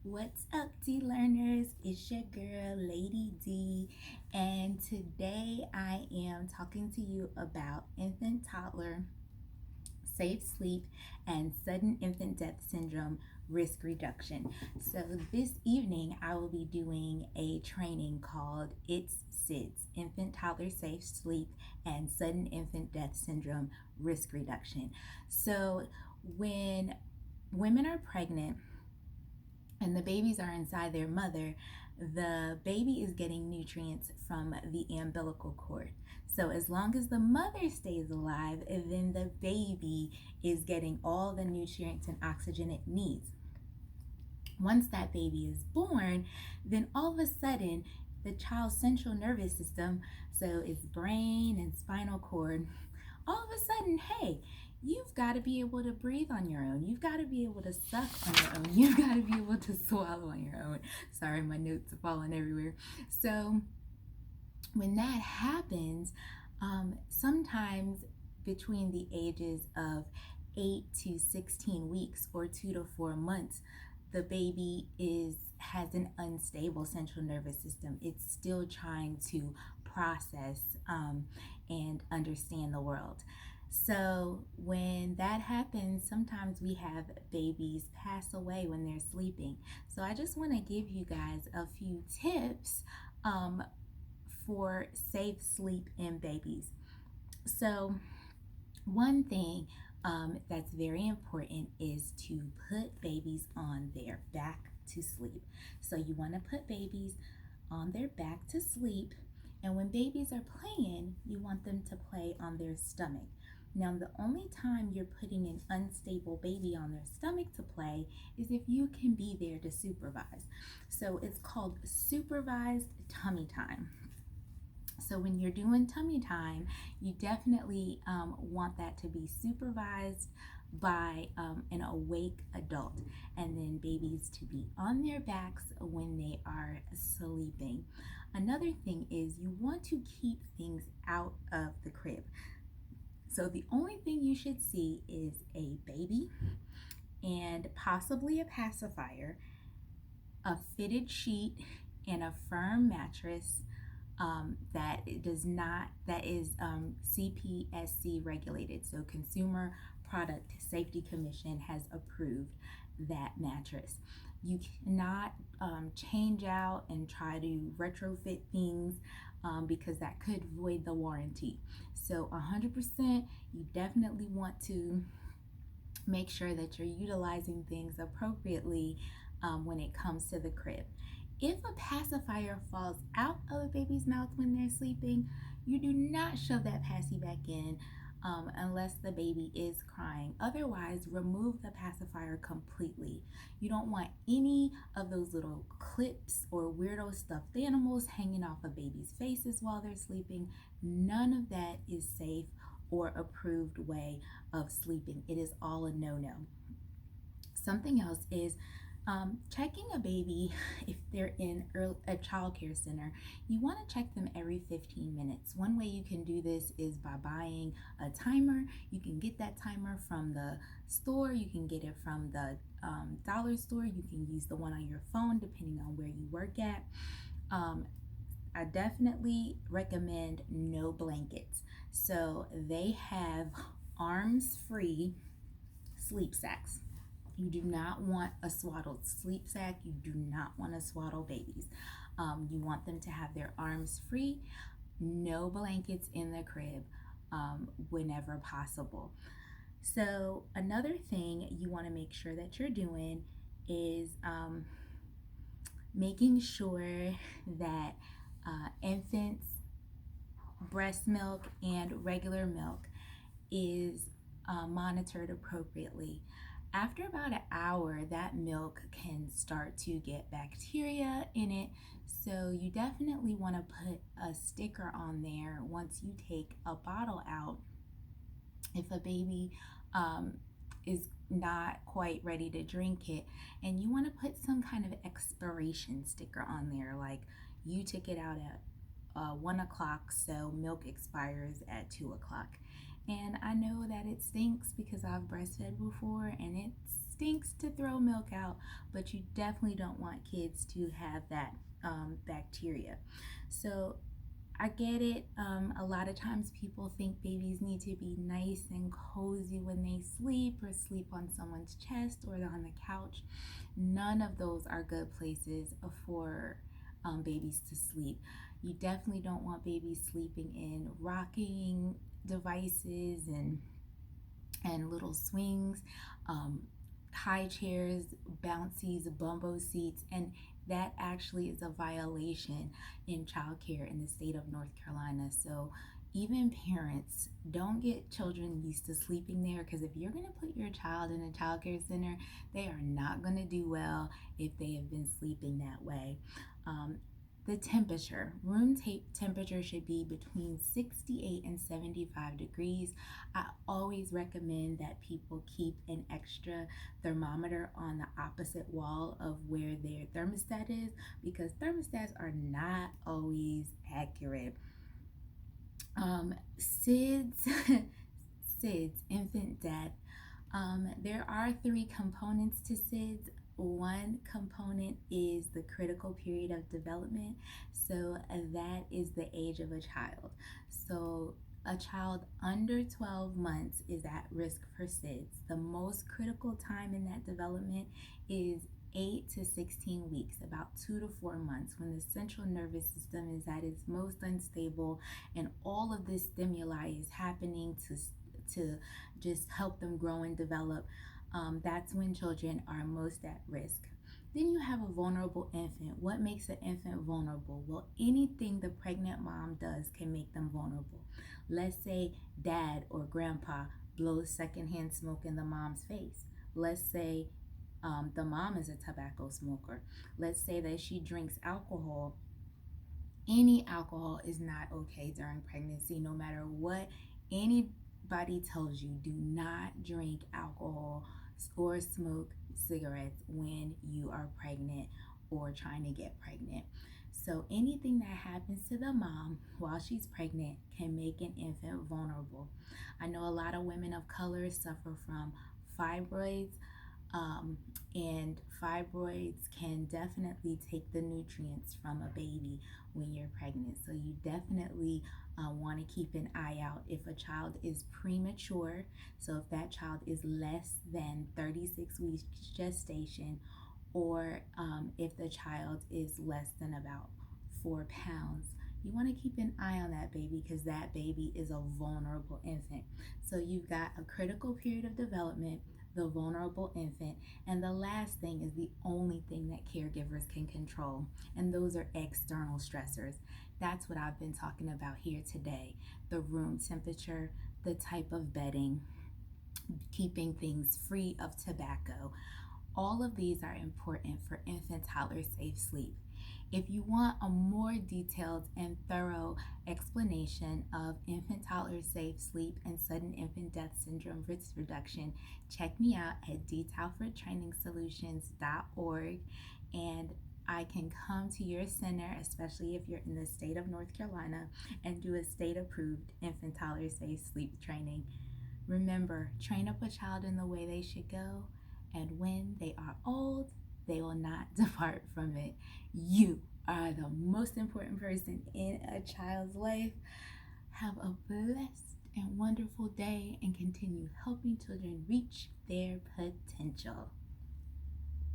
What's up, D learners? It's your girl, Lady D, and today I am talking to you about infant-toddler safe sleep and sudden infant death syndrome risk reduction. So, this evening I will be doing a training called SIDS, Infant Toddler Safe Sleep and Sudden Infant Death Syndrome Risk Reduction. So, when women are pregnant, and the babies are inside their mother, the baby is getting nutrients from the umbilical cord. So as long as the mother stays alive, then the baby is getting all the nutrients and oxygen it needs. Once that baby is born, then all of a sudden, the child's central nervous system, so its brain and spinal cord, all of a sudden, hey, you've got to be able to breathe on your own. You've got to be able to suck on your own. You've got to be able to swallow on your own. Sorry, my notes are falling everywhere. So when that happens, sometimes between the ages of 8 to 16 weeks or 2 to 4 months, the baby has an unstable central nervous system. It's still trying to process and understand the world. So when that happens, sometimes we have babies pass away when they're sleeping. So I just want to give you guys a few tips for safe sleep in babies. So one thing that's very important is to put babies on their back to sleep. So you want to put babies on their back to sleep, and when babies are playing, you want them to play on their stomach. Now, the only time you're putting an unstable baby on their stomach to play is if you can be there to supervise. So it's called supervised tummy time. So when you're doing tummy time, you definitely want that to be supervised by an awake adult, and then babies to be on their backs when they are sleeping. Another thing is you want to keep things out of the crib. So the only thing you should see is a baby and possibly a pacifier, a fitted sheet, and a firm mattress that is CPSC regulated. So Consumer Product Safety Commission has approved that mattress. You cannot change out and try to retrofit things because that could void the warranty. So 100%, you definitely want to make sure that you're utilizing things appropriately when it comes to the crib. If a pacifier falls out of a baby's mouth when they're sleeping, you do not shove that passy back in unless the baby is crying. Otherwise, remove the pacifier completely. You don't want any of those little clips or weirdo stuffed animals hanging off of babies' faces while they're sleeping. None of that is safe or approved way of sleeping. It is all a no-no. Something else is checking a baby if they're in a child care center. You want to check them every 15 minutes. One way you can do this is by buying a timer. You can get that timer from the store. You can get it from the dollar store. You can use the one on your phone depending on where you work at. I definitely recommend no blankets. So they have arms-free sleep sacks. You do not want a swaddled sleep sack. You do not want to swaddle babies. You want them to have their arms free, no blankets in the crib whenever possible. So another thing you want to make sure that you're doing is making sure that infants' breast milk and regular milk is monitored appropriately. After about an hour, that milk can start to get bacteria in it, so you definitely want to put a sticker on there once you take a bottle out. If a baby is not quite ready to drink it, and you want to put some kind of expiration sticker on there, like you took it out at 1 o'clock, so milk expires at 2 o'clock. And I know that it stinks because I've breastfed before and it stinks to throw milk out, but you definitely don't want kids to have that bacteria. So I get it. A lot of times people think babies need to be nice and cozy when they sleep, or sleep on someone's chest or on the couch. None of those are good places for babies to sleep. You definitely don't want babies sleeping in rocking devices and little swings, high chairs, bouncies, bumbo seats, and that actually is a violation in childcare in the state of North Carolina. So even parents, don't get children used to sleeping there, because if you're going to put your child in a childcare center, they are not going to do well if they have been sleeping that way. The temperature, temperature should be between 68 and 75 degrees. I always recommend that people keep an extra thermometer on the opposite wall of where their thermostat is, because thermostats are not always accurate. SIDS, SIDS, infant death. There are 3 components to SIDS. One component is the critical period of development. So that is the age of a child. So a child under 12 months is at risk for SIDS. The most critical time in that development is 8 to 16 weeks, about 2 to 4 months, when the central nervous system is at its most unstable and all of this stimuli is happening to just help them grow and develop. That's when children are most at risk. Then you have a vulnerable infant. What makes an infant vulnerable? Well, anything the pregnant mom does can make them vulnerable. Let's say dad or grandpa blows secondhand smoke in the mom's face. Let's say the mom is a tobacco smoker. Let's say that she drinks alcohol. Any alcohol is not okay during pregnancy, no matter what anybody tells you. Do not drink alcohol or smoke cigarettes when you are pregnant or trying to get pregnant. So anything that happens to the mom while she's pregnant can make an infant vulnerable. I know a lot of women of color suffer from fibroids, and fibroids can definitely take the nutrients from a baby when you're pregnant. So you definitely want to keep an eye out if a child is premature. So if that child is less than 36 weeks gestation, or if the child is less than about 4 pounds, you want to keep an eye on that baby, because that baby is a vulnerable infant. So you've got a critical period of development, the vulnerable infant, and the last thing is the only thing that caregivers can control, and those are external stressors. That's what I've been talking about here today: the room temperature, the type of bedding, keeping things free of tobacco. All of these are important for infant-toddler safe sleep. If you want a more detailed and thorough explanation of infant-toddler safe sleep and sudden infant death syndrome risk reduction, check me out at DTalfordTrainingsolutions.org, and I can come to your center, especially if you're in the state of North Carolina, and do a state-approved infant-toddler safe sleep training. Remember, train up a child in the way they should go, and when they are old, they will not depart from it. You are the most important person in a child's life. Have a blessed and wonderful day, and continue helping children reach their potential.